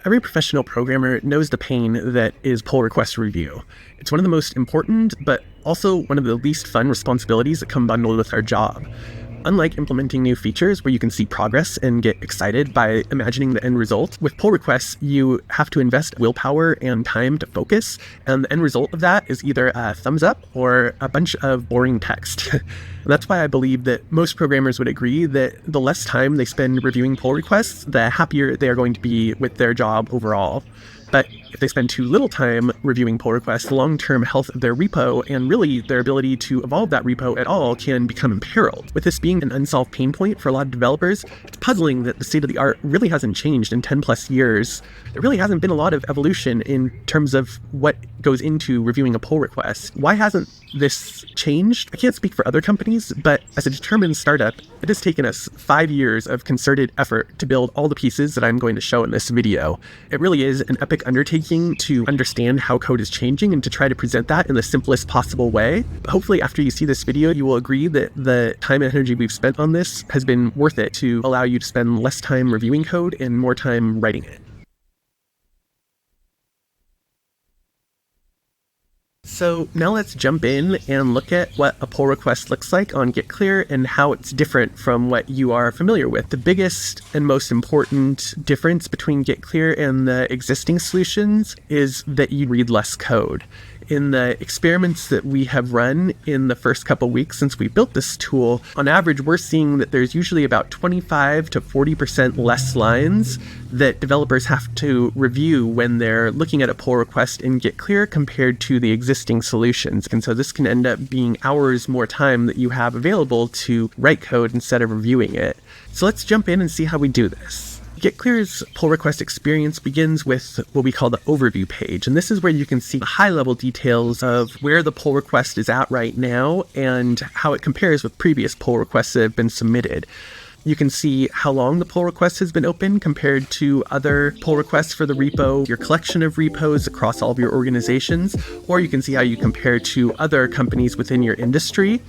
Every professional programmer knows the pain that is pull request review. It's one of the most important, but also one of the least fun responsibilities that come bundled with our job. Unlike implementing new features where you can see progress and get excited by imagining the end result, with pull requests, you have to invest willpower and time to focus, and the end result of that is either a thumbs up or a bunch of boring text. That's why I believe that most programmers would agree that the less time they spend reviewing pull requests, the happier they are going to be with their job overall. But if they spend too little time reviewing pull requests, the long-term health of their repo and really their ability to evolve that repo at all can become imperiled. With this being an unsolved pain point for a lot of developers, it's puzzling that the state of the art really hasn't changed in 10 plus years. There really hasn't been a lot of evolution in terms of what goes into reviewing a pull request. Why hasn't this changed? I can't speak for other companies, but as a determined startup, it has taken us 5 years of concerted effort to build all the pieces that I'm going to show in this video. It really is an epic undertaking to understand how code is changing and to try to present that in the simplest possible way. But hopefully after you see this video, you will agree that the time and energy we've spent on this has been worth it to allow you to spend less time reviewing code and more time writing it. So now let's jump in and look at what a pull request looks like on GitClear and how it's different from what you are familiar with. The biggest and most important difference between GitClear and the existing solutions is that you read less code. In the experiments that we have run in the first couple weeks since we built this tool, on average, we're seeing that there's usually about 25 to 40% less lines that developers have to review when they're looking at a pull request in GitClear compared to the existing solutions. And so this can end up being hours more time that you have available to write code instead of reviewing it. So let's jump in and see how we do this. GitClear's pull request experience begins with what we call the overview page, and this is where you can see high-level details of where the pull request is at right now and how it compares with previous pull requests that have been submitted. You can see how long the pull request has been open compared to other pull requests for the repo, your collection of repos across all of your organizations, or you can see how you compare to other companies within your industry.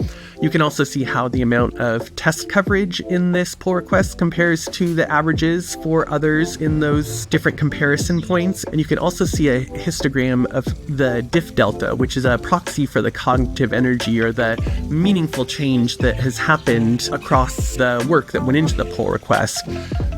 You can also see how the amount of test coverage in this pull request compares to the averages for others in those different comparison points. And you can also see a histogram of the diff delta, which is a proxy for the cognitive energy or the meaningful change that has happened across the work that went into the pull request.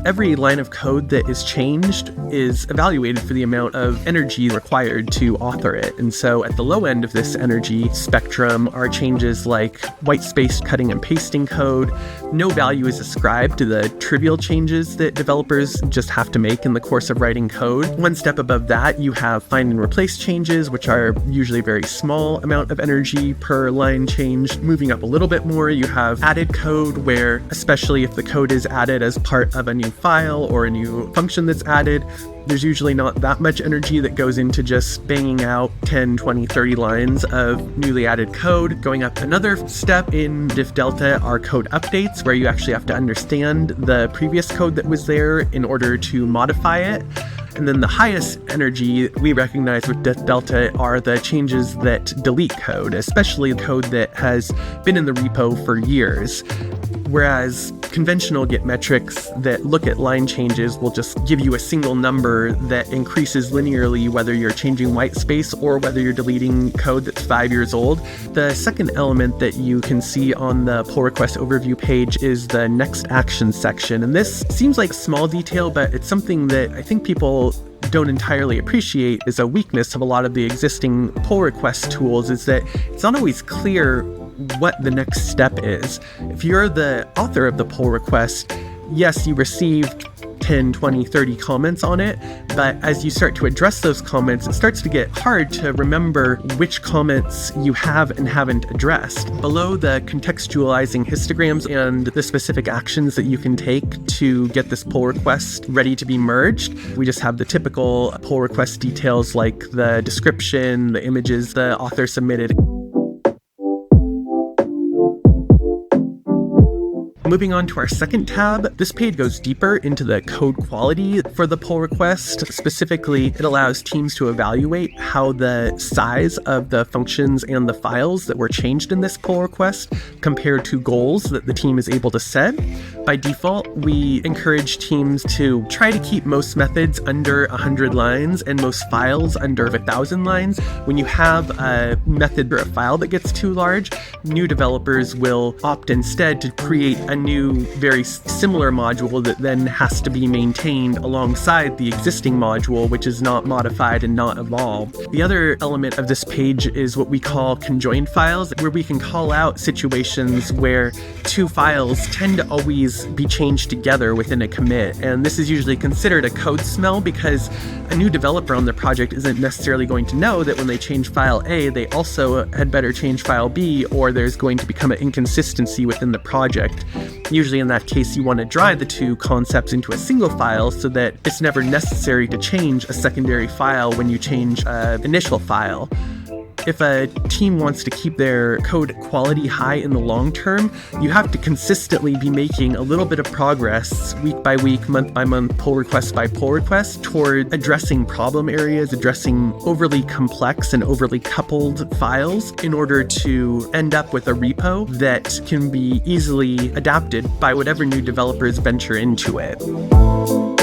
Every line of code that is changed is evaluated for the amount of energy required to author it. And so at the low end of this energy spectrum are changes like white space cutting and pasting code. No value is ascribed to the trivial changes that developers just have to make in the course of writing code. One step above that, you have find and replace changes, which are usually a very small amount of energy per line changed. Moving up a little bit more, you have added code, where especially if the code is added as part of a new file or a new function that's added, there's usually not that much energy that goes into just banging out 10, 20, 30 lines of newly added code. Going up another step in diff delta are code updates, where you actually have to understand the previous code that was there in order to modify it. And then the highest energy we recognize with diff delta are the changes that delete code, especially code that has been in the repo for years. Whereas conventional Git metrics that look at line changes will just give you a single number that increases linearly whether you're changing white space or whether you're deleting code that's 5 years old. The second element that you can see on the pull request overview page is the next action section. And this seems like a small detail, but it's something that I think people don't entirely appreciate is a weakness of a lot of the existing pull request tools, is that it's not always clear what the next step is. If you're the author of the pull request, yes, you received 10, 20, 30 comments on it, but as you start to address those comments, it starts to get hard to remember which comments you have and haven't addressed. Below the contextualizing histograms and the specific actions that you can take to get this pull request ready to be merged, we just have the typical pull request details like the description, the images the author submitted. Moving on to our second tab, this page goes deeper into the code quality for the pull request. Specifically, it allows teams to evaluate how the size of the functions and the files that were changed in this pull request compare to goals that the team is able to set. By default, we encourage teams to try to keep most methods under 100 lines and most files under 1,000 lines. When you have a method or a file that gets too large, new developers will opt instead to create a new, very similar module that then has to be maintained alongside the existing module, which is not modified and not evolved. The other element of this page is what we call conjoined files, where we can call out situations where two files tend to always be changed together within a commit. And this is usually considered a code smell because a new developer on the project isn't necessarily going to know that when they change file A, they also had better change file B, or there's going to become an inconsistency within the project. Usually in that case, you want to drive the two concepts into a single file so that it's never necessary to change a secondary file when you change an initial file. If a team wants to keep their code quality high in the long term, you have to consistently be making a little bit of progress week by week, month by month, pull request by pull request toward addressing problem areas, addressing overly complex and overly coupled files in order to end up with a repo that can be easily adapted by whatever new developers venture into it.